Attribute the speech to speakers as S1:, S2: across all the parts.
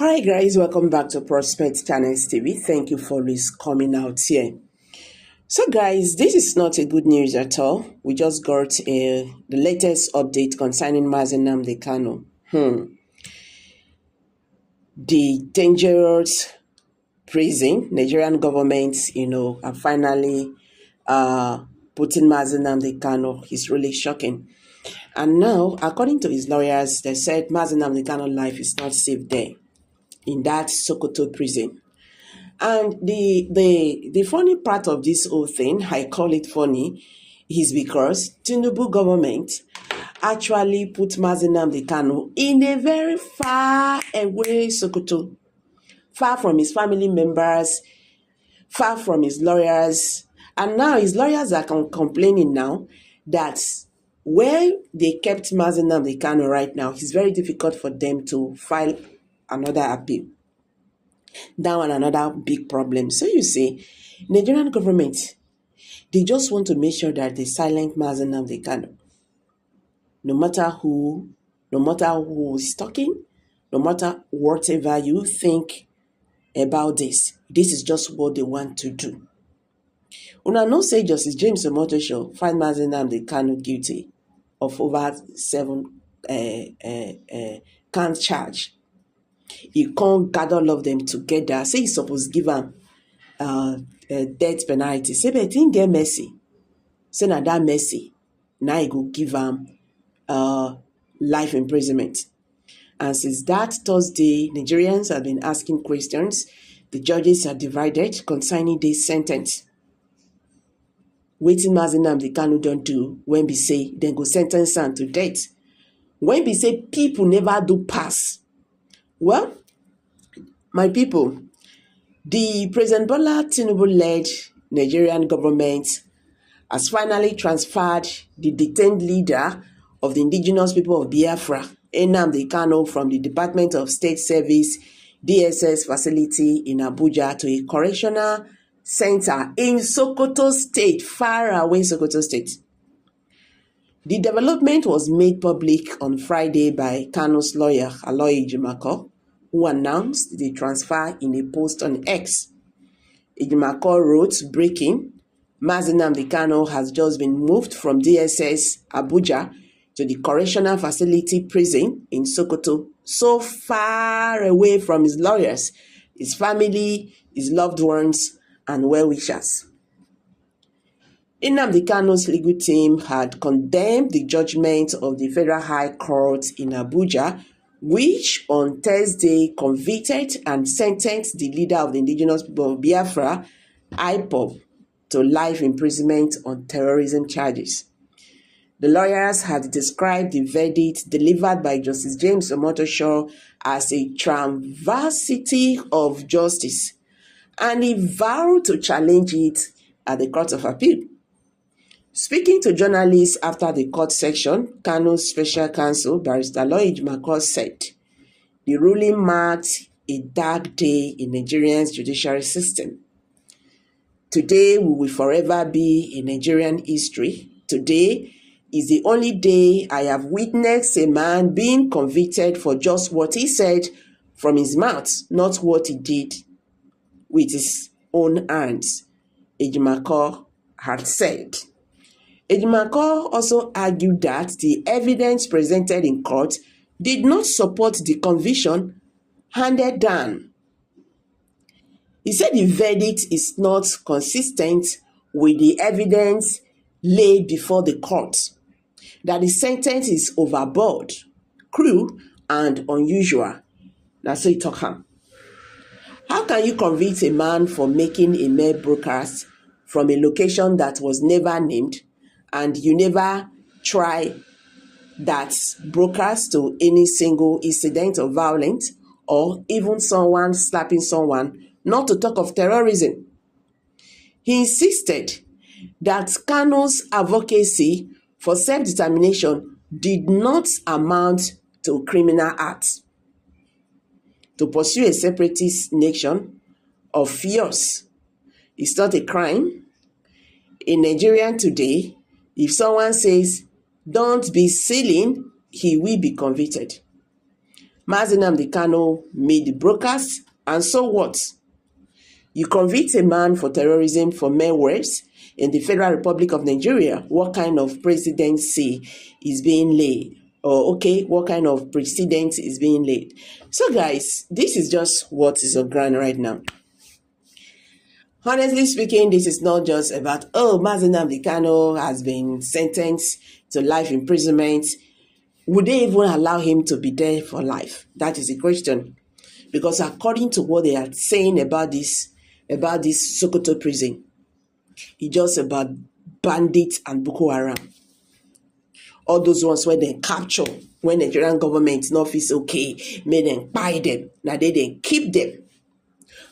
S1: Hi guys, welcome back to Prospect Channels TV. Thank you for this coming out here. So guys, this is not a good news at all. We just got the latest update concerning Nnamdi Kanu. The dangerous prison, Nigerian government, are finally putting Nnamdi Kanu. It's really shocking. And now, according to his lawyers, they said Nnamdi Kanu's life is not safe there in that Sokoto prison. And the funny part of this whole thing, I call it funny, is because Tinubu government actually put Nnamdi Kanu in a very far away Sokoto, far from his family members, far from his lawyers. And now his lawyers are complaining now that where they kept Nnamdi Kanu right now, it's very difficult for them to file another appeal. That one another big problem. So you see, Nigerian government, they just want to make sure that they silent Nnamdi Kanu. No matter who is talking, no matter whatever you think about this is just what they want to do. Una no say Justice James Sokoto find Nnamdi Kanu guilty of over 7 count charge. You can't gather all of them together. Say he's supposed to give them death penalty. Say, but he get mercy. Say, na that mercy. Now he go give them life imprisonment. And since that Thursday, Nigerians have been asking questions. The judges are divided concerning this sentence. Waiting Nnamdi Kanu don't do when we say then go sentence am to death. When we say people never do pass. Well, my people, the President Bola Tinubu-led Nigerian government has finally transferred the detained leader of the indigenous people of Biafra, Nnamdi Kanu, from the Department of State Service DSS facility in Abuja to a correctional center in Sokoto State, far away Sokoto State. The development was made public on Friday by Kanu's lawyer, Aloy Ejimako, who announced the transfer in a post on X. Ejimako wrote, breaking, Nnamdi Kanu has just been moved from DSS Abuja to the correctional facility prison in Sokoto, so far away from his lawyers, his family, his loved ones, and well-wishers. Nnamdi Kanu's legal team had condemned the judgment of the Federal High Court in Abuja, which on Thursday convicted and sentenced the leader of the indigenous people of Biafra, IPOB, to life imprisonment on terrorism charges. The lawyers had described the verdict delivered by Justice James Sokoto as a travesty of justice, and he vowed to challenge it at the Court of Appeal. Speaking to journalists after the court section, Kanu's special counsel, Barrister Aloy Ejimako, said, the ruling marked a dark day in Nigeria's judiciary system. Today we will forever be in Nigerian history. Today is the only day I have witnessed a man being convicted for just what he said from his mouth, not what he did with his own hands, Ejimako had said. Ejimako also argued that the evidence presented in court did not support the conviction handed down. He said the verdict is not consistent with the evidence laid before the court, that the sentence is overboard, cruel, and unusual. That's what he talk am. How can you convict a man for making a mere broadcast from a location that was never named, and you never try that broadcast to any single incident of violence or even someone slapping someone, not to talk of terrorism? He insisted that Kanu's advocacy for self-determination did not amount to criminal acts. To pursue a separatist nation of yours is not a crime. In Nigeria today, if someone says, don't be stealing, he will be convicted. Nnamdi Kanu made the broadcast, and so what? You convict a man for terrorism for mere words in the Federal Republic of Nigeria. What kind of presidency is being laid? Or what kind of precedent is being laid? So guys, this is just what is on ground right now. Honestly speaking, this is not just about, Nnamdi Kanu has been sentenced to life imprisonment. Would they even allow him to be there for life? That is the question. Because according to what they are saying about this Sokoto prison, it's just about bandits and Boko Haram. All those ones where they capture, when the Nigerian government not feels okay, may them buy them. Now they then keep them.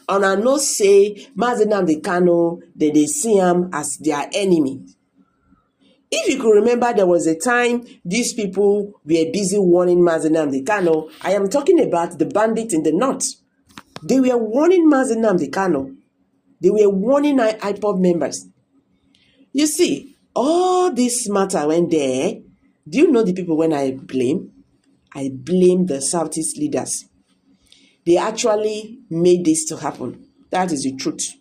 S1: And I not say Nnamdi Kanu, they see him as their enemy. If you could remember, there was a time these people were busy warning Nnamdi Kanu. I am talking about the bandits in the north. They were warning Nnamdi Kanu. They were warning IPOB members. You see, all this matter went there. Do you know the people when I blame? I blame the Southeast leaders. They actually made this to happen. That is the truth.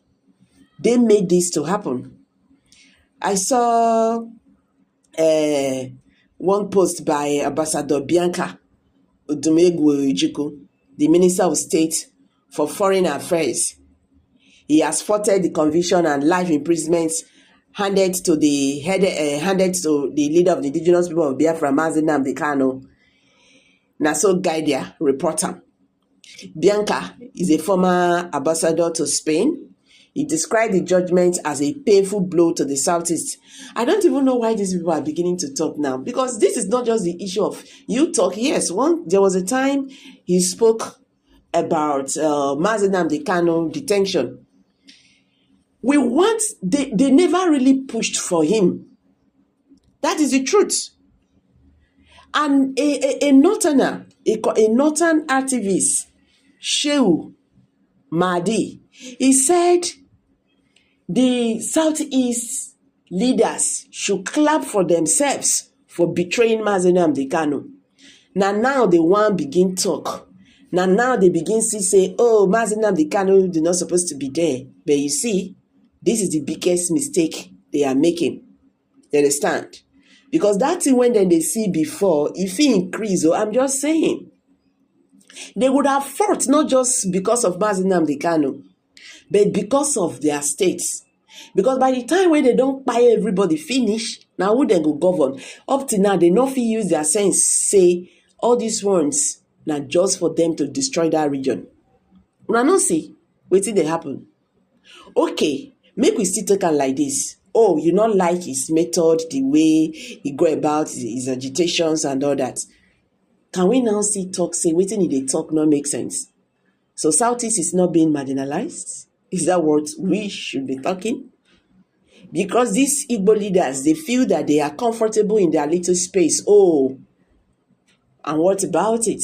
S1: They made this to happen. I saw one post by Ambassador Bianca Odumegwu, the Minister of State for Foreign Affairs. He has spotted the conviction and life imprisonment handed to the leader of the indigenous people of Biafra, Nnamdi Kanu. Naso Gaidia, reporter. Bianca is a former ambassador to Spain. He described the judgment as a painful blow to the Southeast. I don't even know why these people are beginning to talk now, because this is not just the issue of you talk. Yes, there was a time he spoke about Nnamdi Kanu detention. They never really pushed for him. That is the truth. And a northern activist, Shehu Mahdi, he said the Southeast leaders should clap for themselves for betraying Nnamdi Kanu. Now they want begin talk. Now they begin to say, Nnamdi Kanu is not supposed to be there. But you see, this is the biggest mistake they are making. You understand? Because that thing when they see before, if it increase, I'm just saying, they would have fought not just because of Nnamdi Kanu, but because of their states. Because by the time when they don't buy everybody finish, now who they go govern? Up to now, they not fit use their sense, say, all these ones, now just for them to destroy that region. Now not see, wait till they happen. Okay, make we still take am like this. You not like his method, the way he go about his agitations and all that. Can we now see talk, say, wetin they talk not make sense? So Southeast is not being marginalized? Is that what we should be talking? Because these Igbo leaders, they feel that they are comfortable in their little space. And what about it?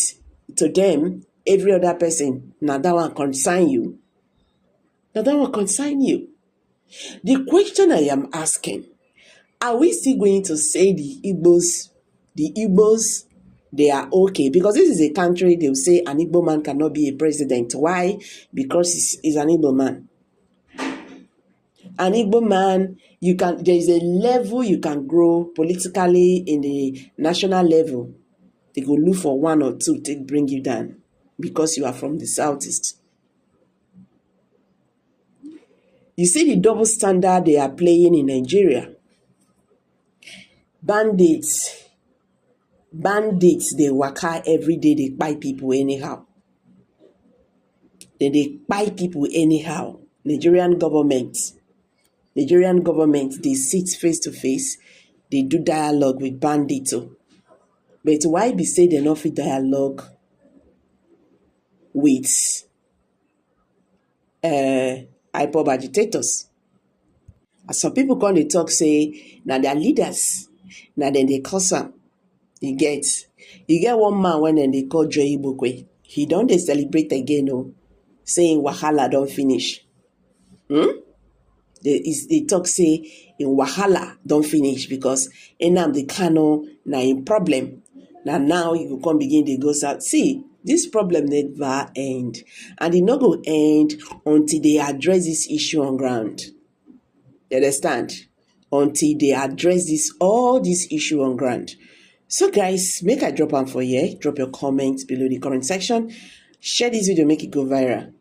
S1: To them, every other person, now that one concern you. Now that one concern you. The question I am asking, are we still going to say the Igbos, they are okay? Because this is a country, they will say an Igbo man cannot be a president. Why? Because he's an Igbo man. An Igbo man, there is a level you can grow politically in the national level. They go look for one or two to bring you down because you are from the Southeast. You see the double standard they are playing in Nigeria. Bandits, they waka every day, they buy people anyhow. They buy people anyhow. Nigerian government, they sit face to face, they do dialogue with bandits. But why be say they not fit dialogue with IPOB agitators? As some people come they talk, say, now their leaders, now then they cause them. You get one man when then they call Joe Ibokwe. He don't they celebrate again, saying Wahala don't finish. They talk say in Wahala don't finish because Nnamdi Kanu na in problem. Now you come begin they go out. See, This problem never end, and e no go end until they address this issue on ground. You understand? Until they address all this issue on ground. So guys, make I drop am for here. Drop your comments below the comment section. Share this video, make it go viral.